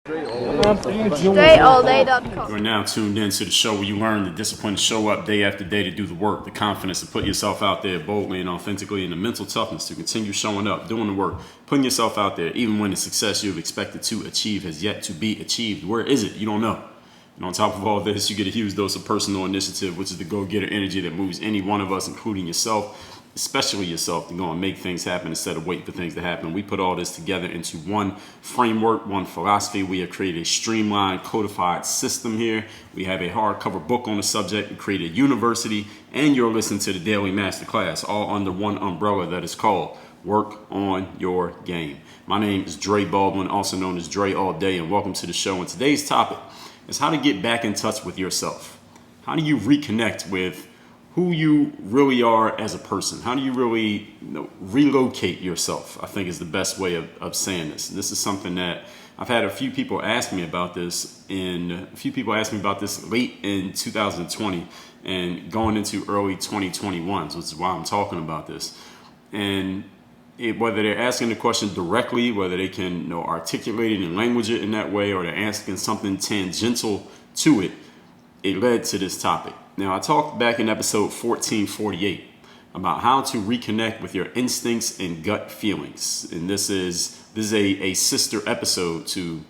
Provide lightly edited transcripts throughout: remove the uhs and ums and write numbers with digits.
DreAllDay.com. You're now tuned in to the show where you learn the discipline to show up day after day to do the work, the confidence to put yourself out there boldly and authentically, and the mental toughness to continue showing up, doing the work, putting yourself out there, even when the success you've expected to achieve has yet to be achieved. Where is it? You don't know. And on top of all this, you get a huge dose of personal initiative, which is the go-getter energy that moves any one of us, including yourself, especially yourself, to go and make things happen instead of waiting for things to happen. We put all this together into one framework, one philosophy. We have created a streamlined, codified system here. We have a hardcover book on the subject. We created a university, and you're listening to the daily masterclass, all under one umbrella that is called Work on Your Game. My name is Dre Baldwin, also known as Dre All Day, and welcome to the show. And today's topic is how to get back in touch with yourself. How do you reconnect with who you really are as a person? How do you really relocate yourself? I think is the best way of saying this. And this is something that I've had a few people ask me about this, late in 2020 and going into early 2021, which is why I'm talking about this. And whether they're asking the question directly, whether they can articulate it and language it in that way, or they're asking something tangential to it, it led to this topic. Now, I talked back in episode 1448 about how to reconnect with your instincts and gut feelings. And this is a sister episode to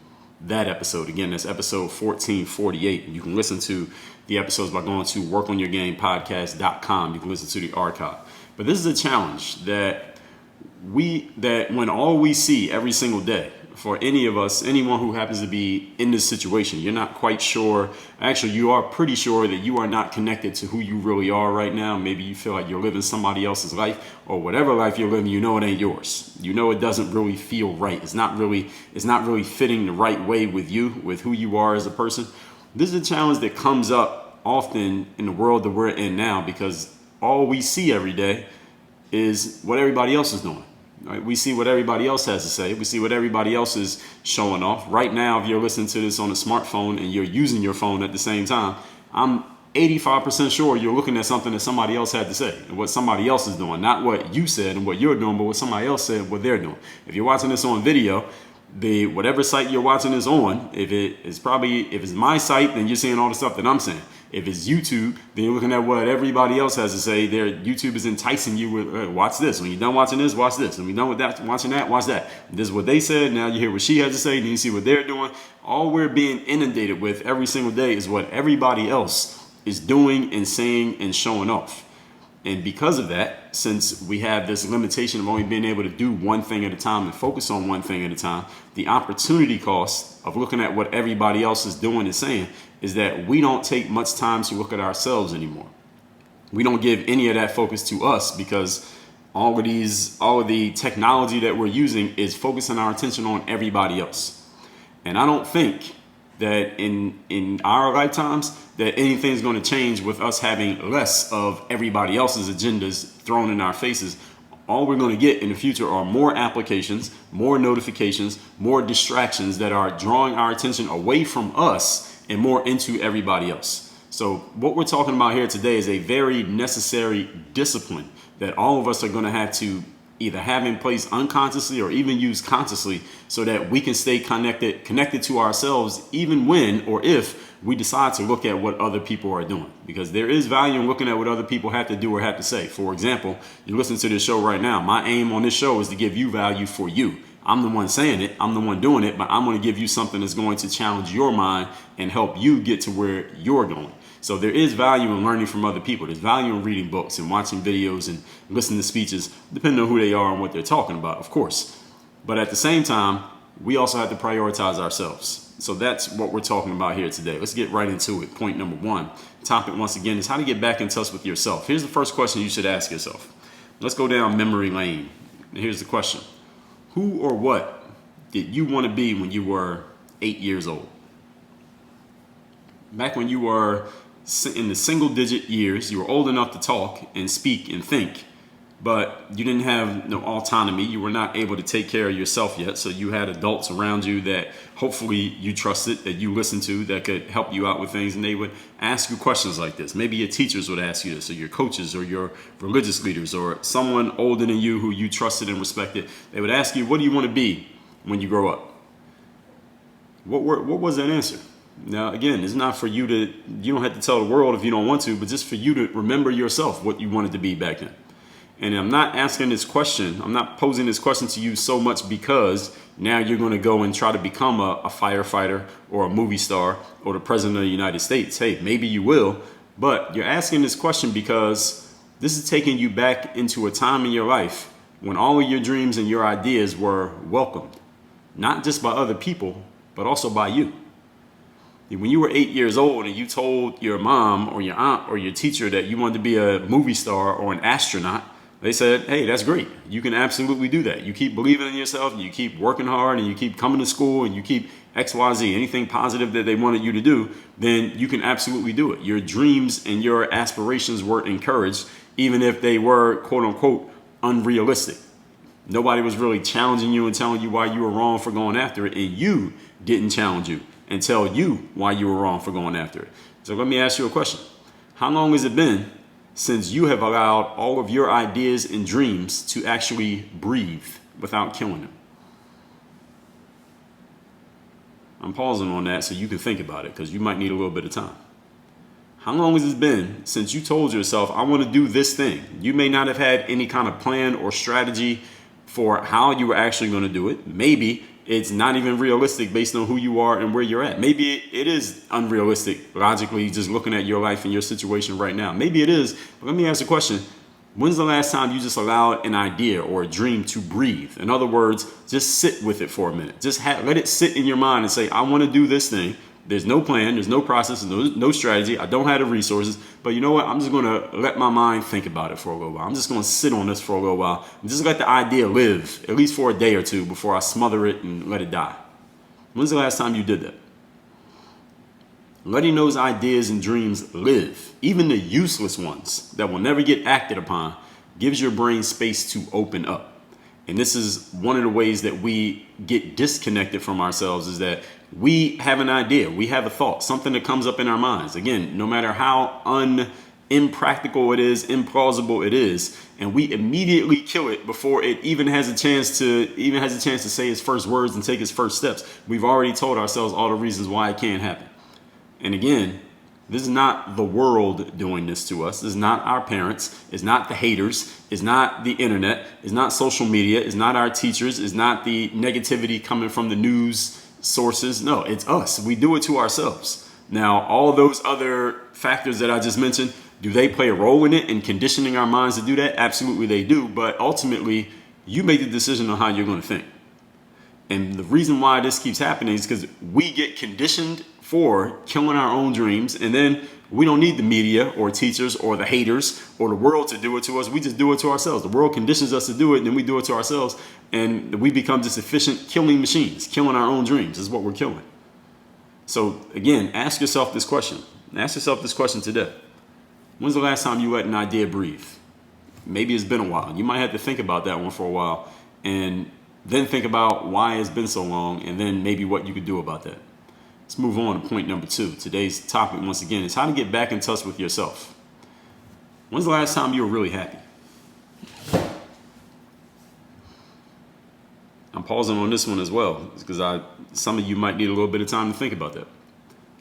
that episode. Again, that's episode 1448. You can listen to the episodes by going to workonyourgamepodcast.com. You can listen to the archive. But this is a challenge that when all we see every single day, for any of us, anyone who happens to be in this situation, you're not quite sure. Actually, you are pretty sure that you are not connected to who you really are right now. Maybe you feel like you're living somebody else's life, or whatever life you're living, it ain't yours. It doesn't really feel right. It's not really fitting the right way with you, with who you are as a person. This is a challenge that comes up often in the world that we're in now, because all we see every day is what everybody else is doing. Right? We see what everybody else has to say. We see what everybody else is showing off. Right now, if you're listening to this on a smartphone and you're using your phone at the same time, I'm 85% sure you're looking at something that somebody else had to say and what somebody else is doing. Not what you said and what you're doing, but what somebody else said and what they're doing. If you're watching this on video, whatever site you're watching this on, if it's my site, then you're seeing all the stuff that I'm saying. If it's YouTube, then you're looking at what everybody else has to say. YouTube is enticing you with, watch this. When you're done watching this, watch this. When you're done with that, watching that, watch that. This is what they said. Now you hear what she has to say. Then you see what they're doing. All we're being inundated with every single day is what everybody else is doing and saying and showing off. And because of that, since we have this limitation of only being able to do one thing at a time and focus on one thing at a time, the opportunity cost of looking at what everybody else is doing and saying is that we don't take much time to look at ourselves anymore. We don't give any of that focus to us, because all of the technology that we're using is focusing our attention on everybody else. And I don't think that in our lifetimes that anything's going to change with us having less of everybody else's agendas thrown in our faces. All we're going to get in the future are more applications, more notifications, more distractions that are drawing our attention away from us and more into everybody else. So what we're talking about here today is a very necessary discipline that all of us are going to have to either have in place unconsciously or even use consciously, so that we can stay connected to ourselves, even when or if we decide to look at what other people are doing. Because there is value in looking at what other people have to do or have to say. For example, you listen to this show right now. My aim on this show is to give you value for you. I'm the one saying it, I'm the one doing it, but I'm going to give you something that's going to challenge your mind and help you get to where you're going. So there is value in learning from other people. There's value in reading books and watching videos and listening to speeches, depending on who they are and what they're talking about, of course. But at the same time, we also have to prioritize ourselves. So that's what we're talking about here today. Let's get right into it. Point number one. Topic, once again, is how to get back in touch with yourself. Here's the first question you should ask yourself. Let's go down memory lane. And here's the question. Who or what did you want to be when you were 8 years old? Back when you were in the single digit years, you were old enough to talk and speak and think, but you didn't have no autonomy. You were not able to take care of yourself yet. So you had adults around you that hopefully you trusted, that you listened to, that could help you out with things. And they would ask you questions like this. Maybe your teachers would ask you this, or your coaches, or your religious leaders, or someone older than you who you trusted and respected. They would ask you, what do you want to be when you grow up? What was that answer? Now, again, it's not for you to, you don't have to tell the world if you don't want to, but just for you to remember yourself what you wanted to be back then. And I'm not asking this question, I'm not posing this question to you so much because now you're going to go and try to become a firefighter or a movie star or the president of the United States. Hey, maybe you will, but you're asking this question because this is taking you back into a time in your life when all of your dreams and your ideas were welcomed, not just by other people, but also by you. When you were 8 years old and you told your mom or your aunt or your teacher that you wanted to be a movie star or an astronaut, they said, hey, that's great. You can absolutely do that. You keep believing in yourself, and you keep working hard, and you keep coming to school, and you keep XYZ, anything positive that they wanted you to do, then you can absolutely do it. Your dreams and your aspirations were encouraged, even if they were, quote unquote, unrealistic. Nobody was really challenging you and telling you why you were wrong for going after it, and you didn't challenge you and tell you why you were wrong for going after it. So let me ask you a question. How long has it been since you have allowed all of your ideas and dreams to actually breathe without killing them? I'm pausing on that so you can think about it because you might need a little bit of time. How long has it been since you told yourself, I want to do this thing? You may not have had any kind of plan or strategy for how you were actually going to do it. Maybe it's not even realistic based on who you are and where you're at. Maybe it is unrealistic, logically, just looking at your life and your situation right now. Maybe it is, but let me ask a question. When's the last time you just allowed an idea or a dream to breathe? In other words, just sit with it for a minute. Just let it sit in your mind and say, I want to do this thing. There's no plan, there's no process, no strategy. I don't have the resources, but you know what? I'm just going to let my mind think about it for a little while. I'm just going to sit on this for a little while and just let the idea live, at least for a day or two before I smother it and let it die. When's the last time you did that? Letting those ideas and dreams live, even the useless ones that will never get acted upon, gives your brain space to open up. And this is one of the ways that we get disconnected from ourselves, is that we have an idea, we have a thought, something that comes up in our minds. Again, no matter how impractical it is, implausible it is, and we immediately kill it before it even has a chance to say its first words and take its first steps. We've already told ourselves all the reasons why it can't happen. And again, this is not the world doing this to us. This is not our parents. It's not the haters. It's not the internet. It's not social media. It's not our teachers. It's not the negativity coming from the news sources. No, it's us. We do it to ourselves. Now, all those other factors that I just mentioned, do they play a role in it in conditioning our minds to do that? Absolutely they do. But ultimately, you make the decision on how you're going to think. And the reason why this keeps happening is because we get conditioned for killing our own dreams, and then we don't need the media or teachers or the haters or the world to do it to us. We just do it to ourselves. The world conditions us to do it, and then we do it to ourselves, and we become just efficient killing machines, killing our own dreams is what we're killing. So again, ask yourself this question. Ask yourself this question today. When's the last time you let an idea breathe? Maybe it's been a while. You might have to think about that one for a while, and then think about why it's been so long, and then maybe what you could do about that. Let's move on to point number 2. Today's topic, once again, is how to get back in touch with yourself. When's the last time you were really happy? I'm pausing on this one as well, because some of you might need a little bit of time to think about that.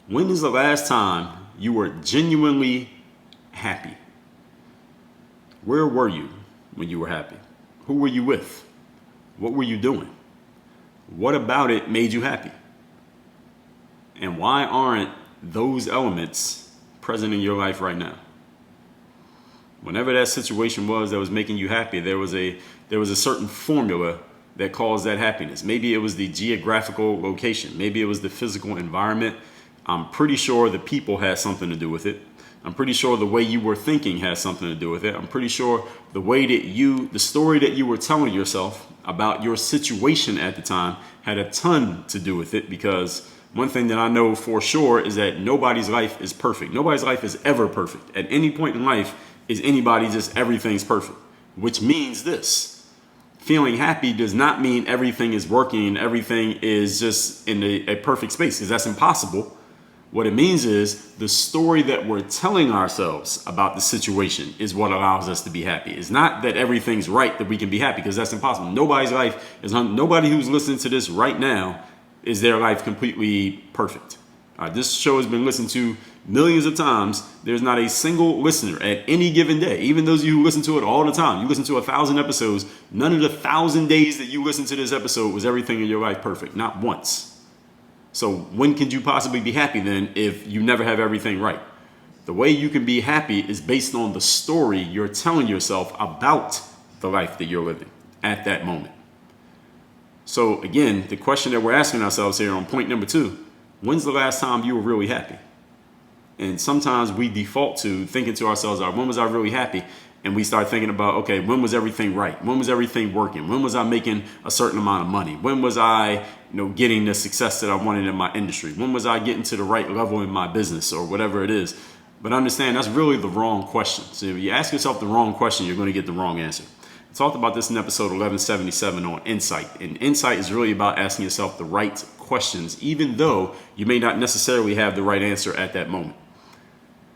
When is the last time you were genuinely happy? Where were you when you were happy? Who were you with? What were you doing? What about it made you happy? And why aren't those elements present in your life right now? Whenever that situation was that was making you happy, there was a certain formula that caused that happiness. Maybe it was the geographical location. Maybe it was the physical environment. I'm pretty sure the people had something to do with it. I'm pretty sure the way you were thinking has something to do with it. I'm pretty sure the story that you were telling yourself about your situation at the time had a ton to do with it, because one thing that I know for sure is that nobody's life is perfect. Nobody's life is ever perfect. At any point in life is anybody just everything's perfect, which means this. Feeling happy does not mean everything is working and everything is just in a perfect space, because that's impossible. What it means is the story that we're telling ourselves about the situation is what allows us to be happy. It's not that everything's right that we can be happy, because that's impossible. Nobody who's listening to this right now is their life completely perfect? This show has been listened to millions of times. There's not a single listener at any given day, even those of you who listen to it all the time. You listen to 1,000 episodes. None of the 1,000 days that you listen to this episode was everything in your life perfect. Not once. So when can you possibly be happy then if you never have everything right? The way you can be happy is based on the story you're telling yourself about the life that you're living at that moment. So again, the question that we're asking ourselves here on point number 2, when's the last time you were really happy? And sometimes we default to thinking to ourselves, when was I really happy? And we start thinking about, okay, when was everything right? When was everything working? When was I making a certain amount of money? When was I, getting the success that I wanted in my industry? When was I getting to the right level in my business or whatever it is? But understand that's really the wrong question. So if you ask yourself the wrong question, you're going to get the wrong answer. I talked about this in episode 1177 on insight. And insight is really about asking yourself the right questions, even though you may not necessarily have the right answer at that moment.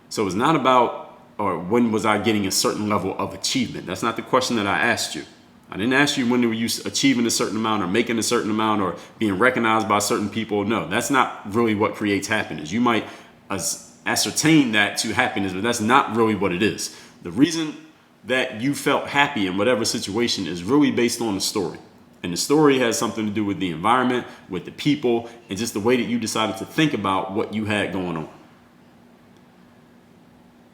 So it's not about, or when was I getting a certain level of achievement? That's not the question that I asked you. I didn't ask you when were you achieving a certain amount or making a certain amount or being recognized by certain people. No, that's not really what creates happiness. You might ascertain that to happiness, but that's not really what it is. The reason that you felt happy in whatever situation is really based on the story. And the story has something to do with the environment, with the people, and just the way that you decided to think about what you had going on.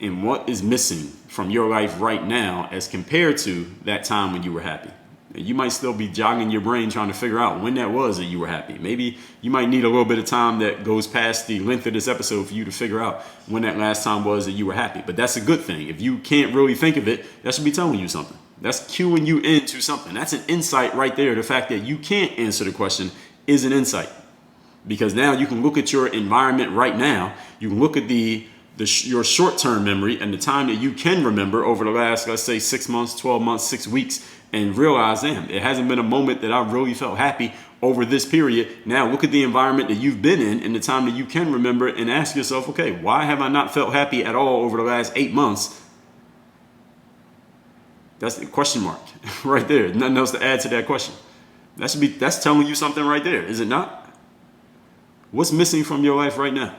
And what is missing from your life right now as compared to that time when you were happy. You might still be jogging your brain trying to figure out when that was that you were happy. Maybe you might need a little bit of time that goes past the length of this episode for you to figure out when that last time was that you were happy. But that's a good thing. If you can't really think of it, that should be telling you something. That's cueing you into something. That's an insight right there. The fact that you can't answer the question is an insight. Because now you can look at your environment right now. You can look at your short-term memory and the time that you can remember over the last, let's say, 6 months, 12 months, 6 weeks, and realize, damn, it hasn't been a moment that I really felt happy over this period. Now look at the environment that you've been in and the time that you can remember and ask yourself, okay, why have I not felt happy at all over the last 8 months? That's the question mark right there. Nothing else to add to that question. That's telling you something right there, is it not? What's missing from your life right now?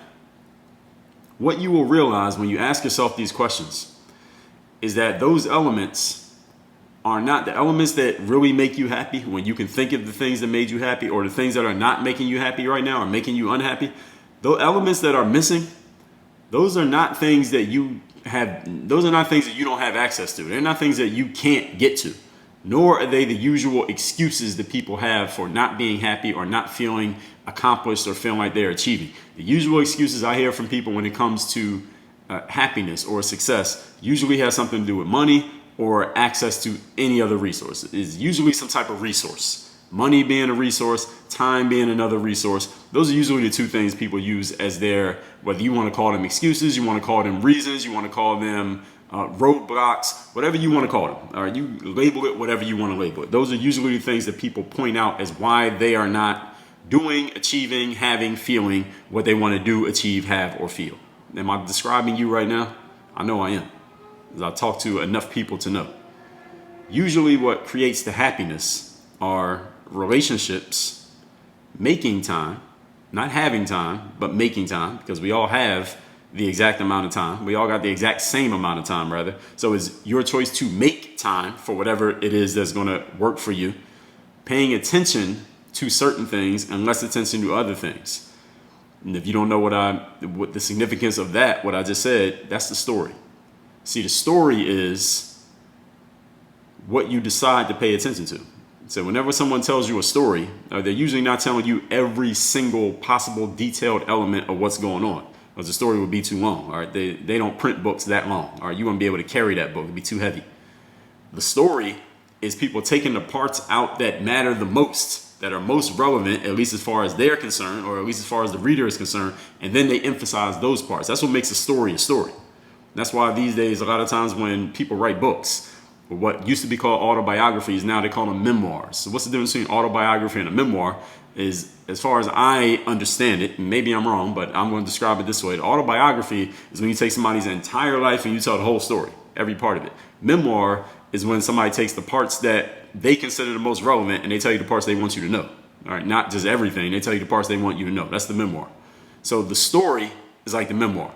What you will realize when you ask yourself these questions is that those elements are not the elements that really make you happy. When you can think of the things that made you happy or the things that are not making you happy right now or making you unhappy, those elements that are missing, those are not things that you have. Those are not things that you don't have access to. They're not things that you can't get to, nor are they the usual excuses that people have for not being happy or not feeling accomplished or feeling like they're achieving. The usual excuses I hear from people when it comes to happiness or success usually has something to do with money or access to any other resource. It's usually some type of resource. Money being a resource, time being another resource. Those are usually the two things people use as their, whether you want to call them excuses, you want to call them reasons, you want to call them roadblocks, whatever you want to call them. All right, you label it whatever you want to label it. Those are usually the things that people point out as why they are not doing, achieving, having, feeling what they want to do, achieve, have, or feel. Am I describing you right now? I know I am, as I talk to enough people to know. Usually what creates the happiness are relationships, making time, not having time, but making time, because we all have the exact amount of time. We all got the exact same amount of time, rather. So it's your choice to make time for whatever it is that's going to work for you. Paying attention to certain things and less attention to other things. And if you don't know what the significance of that, what I just said, that's the story. See, the story is what you decide to pay attention to. So whenever someone tells you a story, they're usually not telling you every single possible detailed element of what's going on, because the story would be too long. All right, they don't print books that long. All right, you won't be able to carry that book; it'd be too heavy. The story is people taking the parts out that matter the most, that are most relevant, at least as far as they're concerned, or at least as far as the reader is concerned, and then they emphasize those parts. That's what makes a story a story. That's why these days, a lot of times when people write books, what used to be called autobiographies, now they call them memoirs. So what's the difference between autobiography and a memoir is, as far as I understand it, and maybe I'm wrong, but I'm going to describe it this way. The autobiography is when you take somebody's entire life and you tell the whole story, every part of it. Memoir is when somebody takes the parts that they consider the most relevant and they tell you the parts they want you to know. All right, not just everything. They tell you the parts they want you to know. That's the memoir. So the story is like the memoir.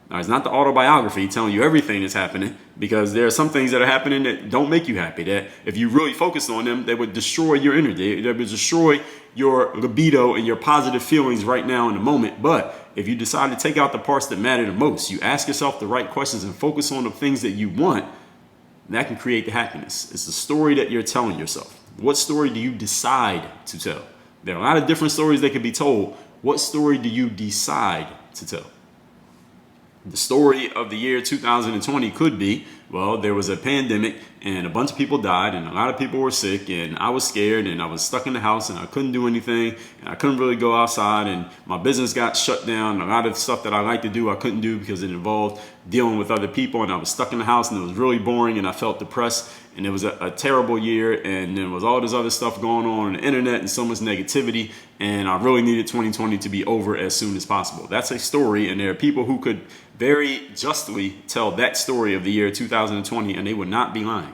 Now, it's not the autobiography telling you everything that's happening, because there are some things that are happening that don't make you happy, that if you really focused on them, they would destroy your energy. They would destroy your libido and your positive feelings right now in the moment. But if you decide to take out the parts that matter the most, you ask yourself the right questions and focus on the things that you want, that can create the happiness. It's the story that you're telling yourself. What story do you decide to tell? There are a lot of different stories that can be told. What story do you decide to tell? The story of the year 2020 could be, well, there was a pandemic and a bunch of people died and a lot of people were sick and I was scared and I was stuck in the house and I couldn't do anything and I couldn't really go outside and my business got shut down. A lot of stuff that I like to do I couldn't do because it involved dealing with other people, and I was stuck in the house and it was really boring and I felt depressed, and it was a terrible year, and there was all this other stuff going on the internet and so much negativity, and I really needed 2020 to be over as soon as possible. That's a story, and there are people who could very justly tell that story of the year 2020 and they would not be lying.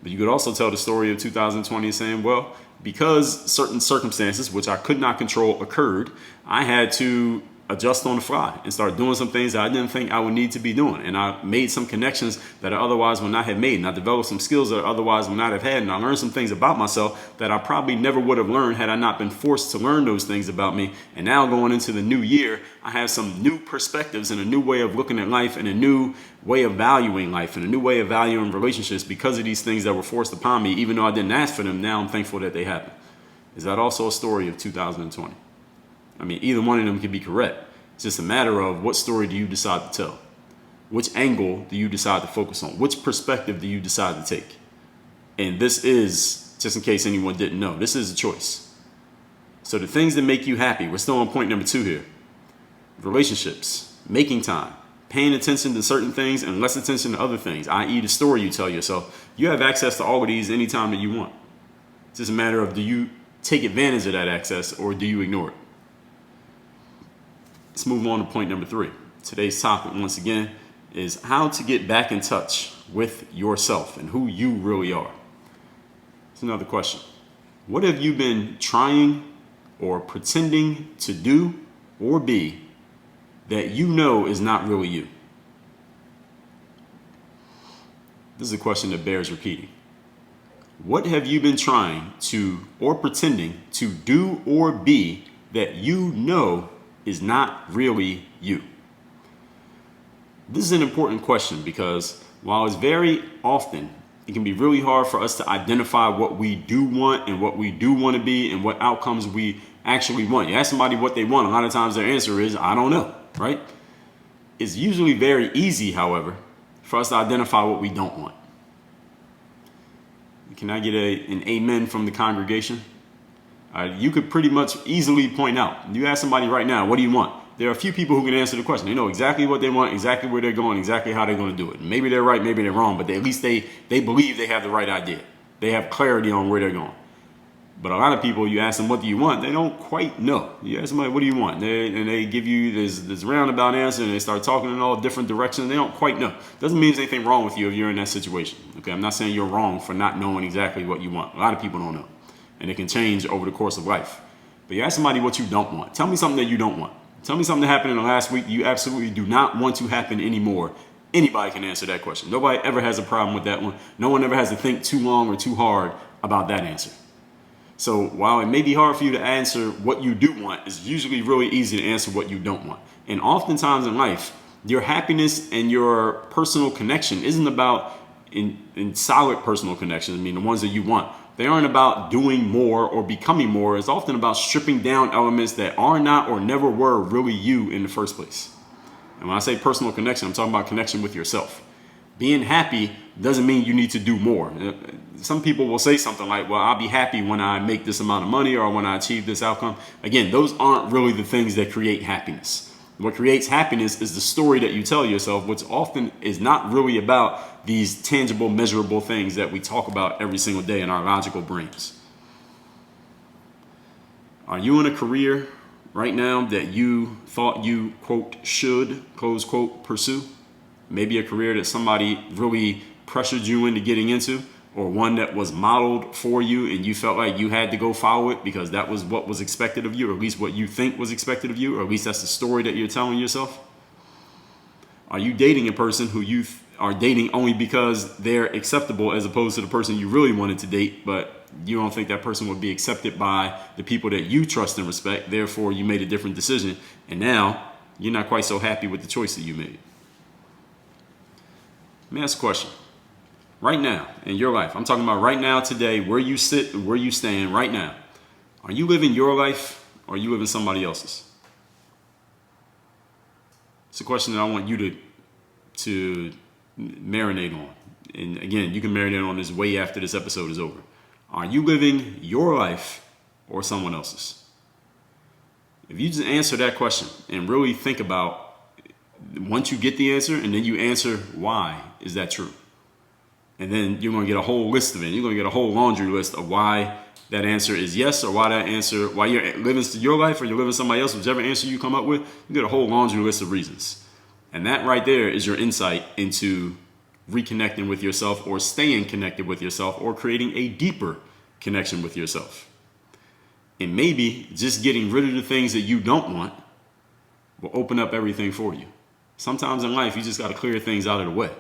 But you could also tell the story of 2020 saying, well, because certain circumstances, which I could not control, occurred, I had to adjust on the fly and start doing some things that I didn't think I would need to be doing. And I made some connections that I otherwise would not have made. And I developed some skills that I otherwise would not have had. And I learned some things about myself that I probably never would have learned had I not been forced to learn those things about me. And now going into the new year, I have some new perspectives and a new way of looking at life and a new way of valuing life and a new way of valuing relationships because of these things that were forced upon me. Even though I didn't ask for them, now I'm thankful that they happened. Is that also a story of 2020? I mean, either one of them can be correct. It's just a matter of what story do you decide to tell? Which angle do you decide to focus on? Which perspective do you decide to take? And this is, just in case anyone didn't know, this is a choice. So the things that make you happy, we're still on point number 2 here. Relationships, making time, paying attention to certain things and less attention to other things, i.e. the story you tell yourself. You have access to all of these anytime that you want. It's just a matter of, do you take advantage of that access or do you ignore it? Let's move on to point number 3. Today's topic, once again, is how to get back in touch with yourself and who you really are. It's another question. What have you been trying or pretending to do or be that you know is not really you? This is a question that bears repeating. What have you been trying to or pretending to do or be that you know is not really you? This is an important question because while it's very often, it can be really hard for us to identify what we do want and what we do want to be and what outcomes we actually want. You ask somebody what they want, a lot of times their answer is, I don't know, right? It's usually very easy, however, for us to identify what we don't want. Can I get an amen from the congregation? You could pretty much easily point out. You ask somebody right now, what do you want? There are a few people who can answer the question. They know exactly what they want, exactly where they're going, exactly how they're going to do it. Maybe they're right, maybe they're wrong, but at least they believe they have the right idea. They have clarity on where they're going. But a lot of people, you ask them, what do you want? They don't quite know. You ask somebody, what do you want? They give you this roundabout answer and they start talking in all different directions. They don't quite know. Doesn't mean there's anything wrong with you if you're in that situation. Okay, I'm not saying you're wrong for not knowing exactly what you want. A lot of people don't know. And it can change over the course of life. But you ask somebody what you don't want. Tell me something that you don't want. Tell me something that happened in the last week you absolutely do not want to happen anymore. Anybody can answer that question. Nobody ever has a problem with that one. No one ever has to think too long or too hard about that answer. So while it may be hard for you to answer what you do want, it's usually really easy to answer what you don't want. And oftentimes in life, your happiness and your personal connection isn't about in solid personal connections. I mean, the ones that you want. They aren't about doing more or becoming more. It's often about stripping down elements that are not or never were really you in the first place. And when I say personal connection, I'm talking about connection with yourself. Being happy doesn't mean you need to do more. Some people will say something like, well, I'll be happy when I make this amount of money or when I achieve this outcome. Again, those aren't really the things that create happiness. What creates happiness is the story that you tell yourself, which often is not really about these tangible, measurable things that we talk about every single day in our logical brains. Are you in a career right now that you thought you, quote, should, close quote, pursue? Maybe a career that somebody really pressured you into getting into, or one that was modeled for you and you felt like you had to go follow it because that was what was expected of you, or at least what you think was expected of you, or at least that's the story that you're telling yourself? Are you dating a person who you are dating only because they're acceptable as opposed to the person you really wanted to date, but you don't think that person would be accepted by the people that you trust and respect, therefore you made a different decision, and now you're not quite so happy with the choice that you made? Let me ask a question. Right now in your life, I'm talking about right now, today, where you sit, where you stand right now. Are you living your life or are you living somebody else's? It's a question that I want you to marinate on. And again, you can marinate on this way after this episode is over. Are you living your life or someone else's? If you just answer that question and really think about, once you get the answer, and then you answer, why is that true? And then you're going to get a whole list of it. You're going to get a whole laundry list of why that answer is yes, or why you're living your life or you're living somebody else, whichever answer you come up with, you get a whole laundry list of reasons. And that right there is your insight into reconnecting with yourself, or staying connected with yourself, or creating a deeper connection with yourself. And maybe just getting rid of the things that you don't want will open up everything for you. Sometimes in life, you just got to clear things out of the way.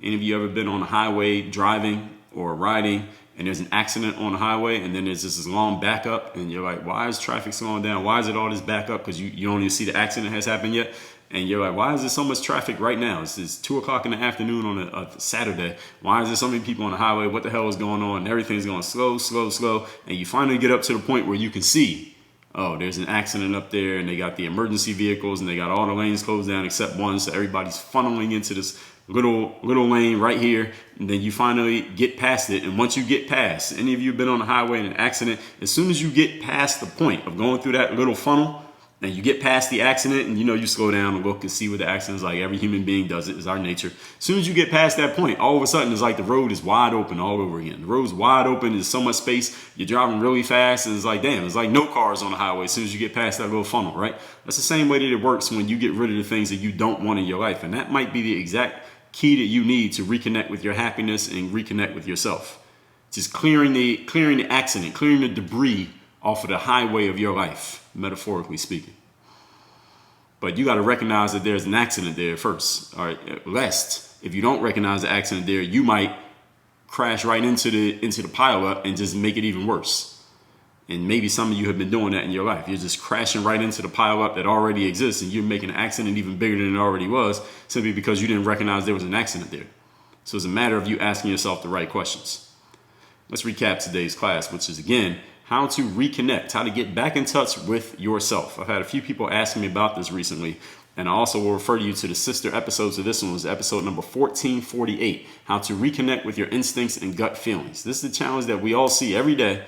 Any of you ever been on a highway driving or riding, and there's an accident on the highway, and then there's just this long backup, and you're like, why is traffic slowing down? Why is it all this backup? Because you don't even see the accident has happened yet. And you're like, why is there so much traffic right now? It's 2 o'clock in the afternoon on a Saturday. Why is there so many people on the highway? What the hell is going on? And everything's going slow, slow, slow. And you finally get up to the point where you can see, oh, there's an accident up there, and they got the emergency vehicles, and they got all the lanes closed down except one. So everybody's funneling into this little lane right here. And then you finally get past it. And once you get past, any of you have been on the highway in an accident, as soon as you get past the point of going through that little funnel, and you get past the accident, and you slow down and look and see what the accident is like. Every human being does it. It's our nature. As soon as you get past that point, all of a sudden it's like the road is wide open all over again. The road's wide open. There's so much space. You're driving really fast, and it's like, damn, it's like no cars on the highway as soon as you get past that little funnel, right? That's the same way that it works when you get rid of the things that you don't want in your life. And that might be the exact key that you need to reconnect with your happiness and reconnect with yourself. Just clearing the accident, clearing the debris off of the highway of your life, metaphorically speaking. But you got to recognize that there's an accident there first. All right, lest if you don't recognize the accident there, you might crash right into the pileup and just make it even worse. And maybe some of you have been doing that in your life. You're just crashing right into the pileup that already exists, and you're making an accident even bigger than it already was, simply because you didn't recognize there was an accident there. So it's a matter of you asking yourself the right questions. Let's recap today's class, which is, again, how to reconnect, how to get back in touch with yourself. I've had a few people asking me about this recently, and I also will refer you to the sister episodes of this one. It was episode number 1448, how to reconnect with your instincts and gut feelings. This is the challenge that we all see every day,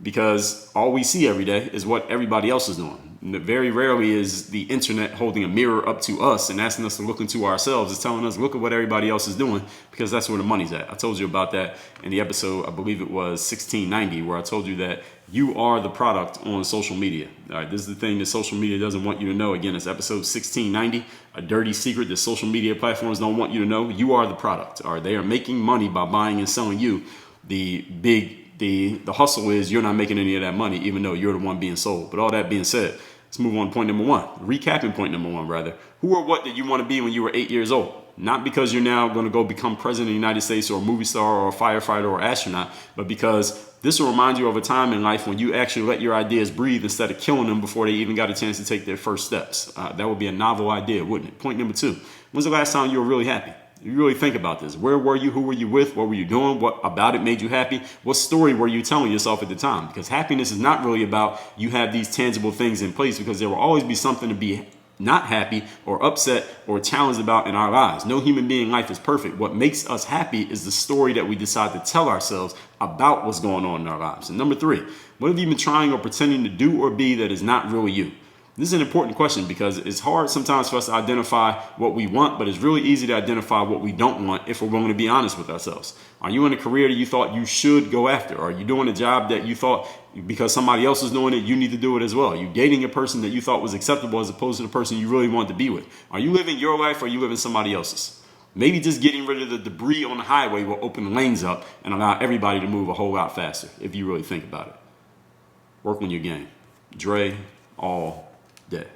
because all we see every day is what everybody else is doing. Very rarely is the internet holding a mirror up to us and asking us to look into ourselves. It's telling us, look at what everybody else is doing, because that's where the money's at. I told you about that in the episode, I believe it was 1690, where I told you that you are the product on social media. All right, this is the thing that social media doesn't want you to know. Again, it's episode 1690, a dirty secret that social media platforms don't want you to know. You are the product. All right, they are making money by buying and selling you. The hustle is you're not making any of that money, even though you're the one being sold. But all that being said, let's move on to point number one. Recapping point number one, rather. Who or what did you want to be when you were 8 years old? Not because you're now going to go become president of the United States or a movie star or a firefighter or astronaut, but because this will remind you of a time in life when you actually let your ideas breathe instead of killing them before they even got a chance to take their first steps. That would be a novel idea, wouldn't it? Point number two. When's the last time you were really happy? You really think about this. Where were you? Who were you with? What were you doing? What about it made you happy? What story were you telling yourself at the time? Because happiness is not really about you have these tangible things in place, because there will always be something to be not happy or upset or challenged about in our lives. No human being life is perfect. What makes us happy is the story that we decide to tell ourselves about what's going on in our lives. And number three, what have you been trying or pretending to do or be that is not really you? This is an important question, because it's hard sometimes for us to identify what we want, but it's really easy to identify what we don't want if we're willing to be honest with ourselves. Are you in a career that you thought you should go after? Are you doing a job that you thought because somebody else is doing it, you need to do it as well? Are you dating a person that you thought was acceptable as opposed to the person you really want to be with? Are you living your life or are you living somebody else's? Maybe just getting rid of the debris on the highway will open lanes up and allow everybody to move a whole lot faster, if you really think about it. Work on your game. Dre all day.